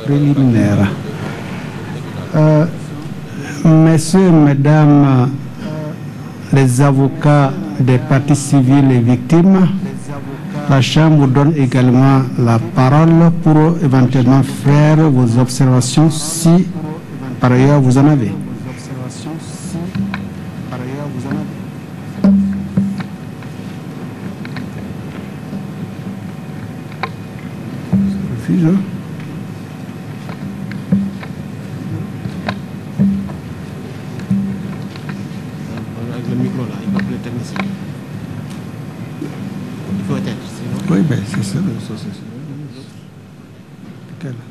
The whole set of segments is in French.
préliminaire. Messieurs et mesdames les avocats des parties civiles et victimes, la Chambre donne également la parole pour éventuellement faire vos observations si par ailleurs vous en avez. Oui, ben c'est ça.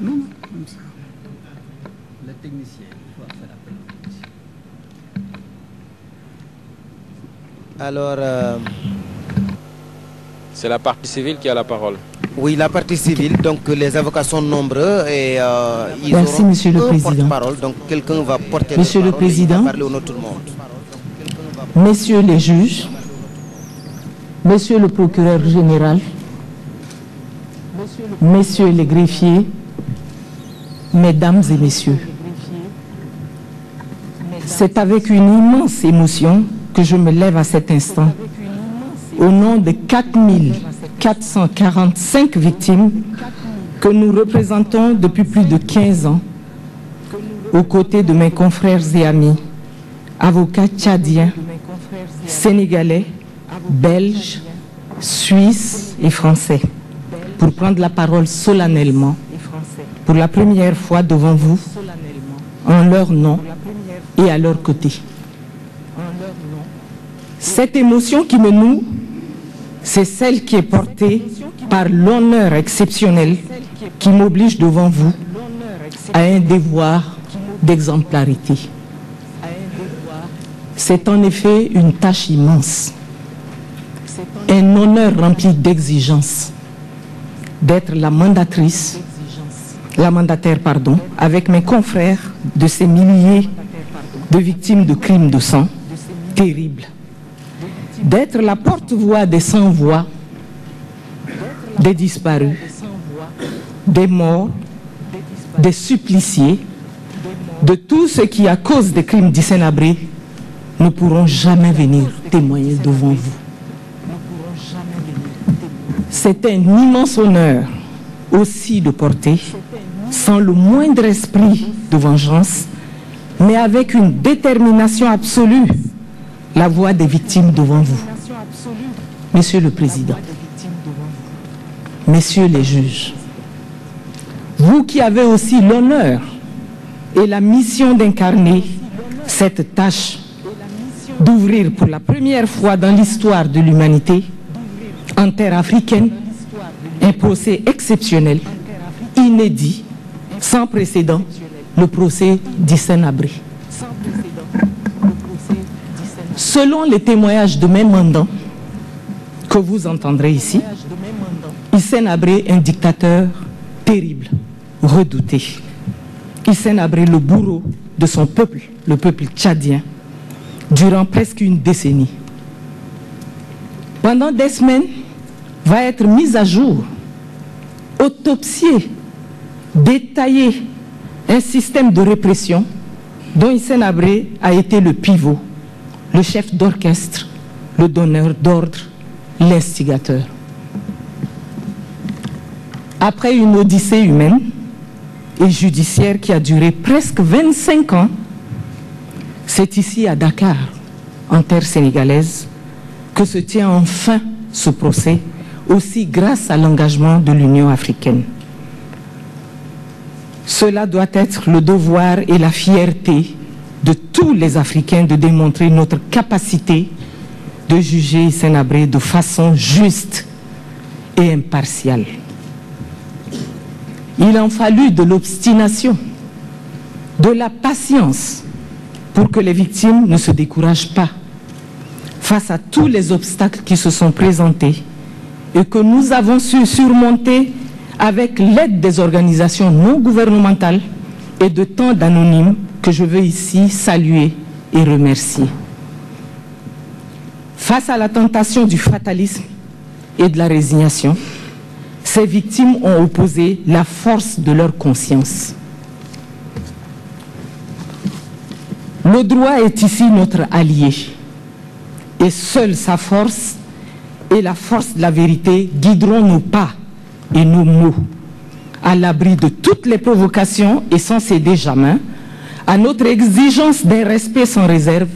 Non, comme ça. Le technicien, il faut faire appel au technicien. Alors... C'est la partie civile qui a la parole. Oui, la partie civile, donc les avocats sont nombreux et ils Merci, auront Monsieur le Président. porte-parole, donc quelqu'un va porter Monsieur le Président, parler au nom de tout le monde. Messieurs les juges, Monsieur le procureur général, Messieurs les greffiers, Mesdames et Messieurs, c'est avec une immense émotion que je me lève à cet instant au nom de 4445 victimes que nous représentons depuis plus de 15 ans, aux côtés de mes confrères et amis, avocats tchadiens, sénégalais, belges, suisses et français, pour prendre la parole solennellement, pour la première fois devant vous, en leur nom et à leur côté. Cette émotion qui me noue, c'est celle qui est portée par l'honneur exceptionnel qui m'oblige devant vous à un devoir d'exemplarité. C'est en effet une tâche immense, un honneur rempli d'exigences, d'être la mandataire, avec mes confrères de ces milliers de victimes de crimes de sang terribles, d'être la porte-voix des sans-voix, des disparus, des morts, des suppliciés, de tous ceux qui, à cause des crimes d'Hissène-Habré, ne pourront jamais venir témoigner devant vous. C'est un immense honneur aussi de porter, sans le moindre esprit de vengeance, mais avec une détermination absolue, la voix des victimes devant vous. Monsieur le Président, Messieurs les juges, vous qui avez aussi l'honneur et la mission d'incarner cette tâche d'ouvrir pour la première fois dans l'histoire de l'humanité, en terre africaine, un procès exceptionnel, inédit, sans précédent, le procès d'Hissène-Habré. Selon les témoignages de mes mandants que vous entendrez ici, Hissène-Habré est un dictateur terrible, redouté. Hissène-Habré, le bourreau de son peuple, le peuple tchadien, durant presque une décennie. Pendant des semaines, va être mis à jour, autopsié, détaillé, un système de répression dont Hissène-Habré a été le pivot, le chef d'orchestre, le donneur d'ordre, l'instigateur. Après une odyssée humaine et judiciaire qui a duré presque 25 ans, c'est ici à Dakar, en terre sénégalaise, que se tient enfin ce procès, aussi grâce à l'engagement de l'Union africaine. Cela doit être le devoir et la fierté de tous les Africains de démontrer notre capacité de juger Hissène-Habré de façon juste et impartiale. Il en fallut de l'obstination, de la patience pour que les victimes ne se découragent pas face à tous les obstacles qui se sont présentés et que nous avons su surmonter avec l'aide des organisations non gouvernementales et de tant d'anonymes que je veux ici saluer et remercier. Face à la tentation du fatalisme et de la résignation, ces victimes ont opposé la force de leur conscience. Le droit est ici notre allié et seule sa force et la force de la vérité guideront nos pas et nos mots à l'abri de toutes les provocations et sans céder jamais à notre exigence d'un respect sans réserve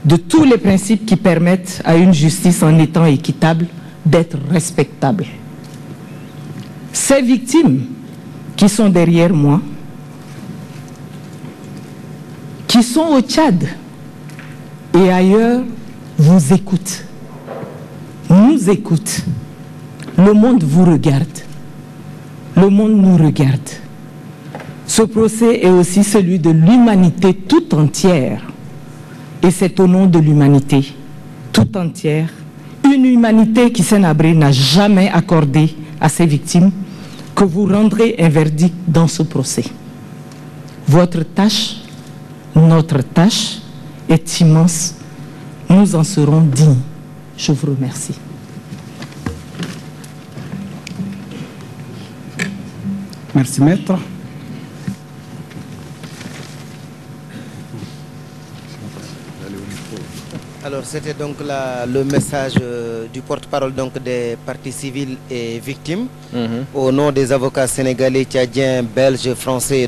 de tous les principes qui permettent à une justice en étant équitable d'être respectable. Ces victimes qui sont derrière moi, qui sont au Tchad et ailleurs, vous écoutent, nous écoutent. Le monde vous regarde, le monde nous regarde. Ce procès est aussi celui de l'humanité tout entière. Et c'est au nom de l'humanité tout entière, une humanité qui Sénabré n'a jamais accordé à ses victimes, que vous rendrez un verdict dans ce procès. Votre tâche, notre tâche est immense. Nous en serons dignes. Je vous remercie. Merci, maître. Alors c'était donc le message du porte-parole des parties civiles et victimes au nom des avocats sénégalais, tchadiens, belges, français et